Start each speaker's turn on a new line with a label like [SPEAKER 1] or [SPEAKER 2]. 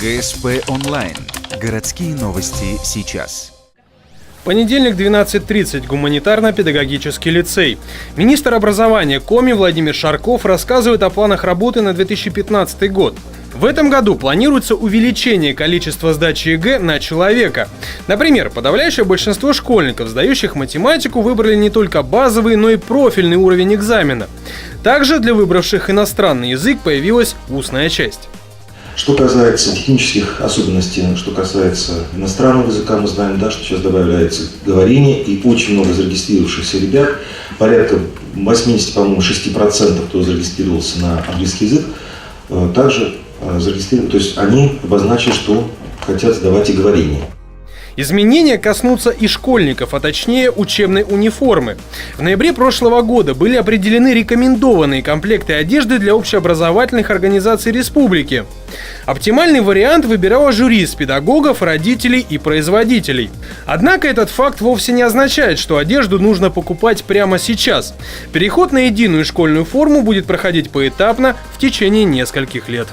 [SPEAKER 1] ГСП онлайн. Городские новости сейчас.
[SPEAKER 2] Понедельник, 12:30. Гуманитарно-педагогический лицей. Министр образования Коми Владимир Шарков рассказывает о планах работы на 2015 год. В этом году планируется увеличение количества сдачи ЕГЭ на человека. Например, подавляющее большинство школьников, сдающих математику, выбрали не только базовый, но и профильный уровень экзамена. Также для выбравших иностранный язык появилась устная часть.
[SPEAKER 3] Что касается технических особенностей, что касается иностранного языка, мы знаем, что сейчас добавляется говорение, и очень много зарегистрировавшихся ребят, порядка 86%, кто зарегистрировался на английский язык, также зарегистрированы, то есть они обозначили, что хотят сдавать и говорение.
[SPEAKER 2] Изменения коснутся и школьников, а точнее учебной униформы. В ноябре прошлого года были определены рекомендованные комплекты одежды для общеобразовательных организаций республики. Оптимальный вариант выбирала жюри из педагогов, родителей и производителей. Однако этот факт вовсе не означает, что одежду нужно покупать прямо сейчас. Переход на единую школьную форму будет проходить поэтапно в течение нескольких лет.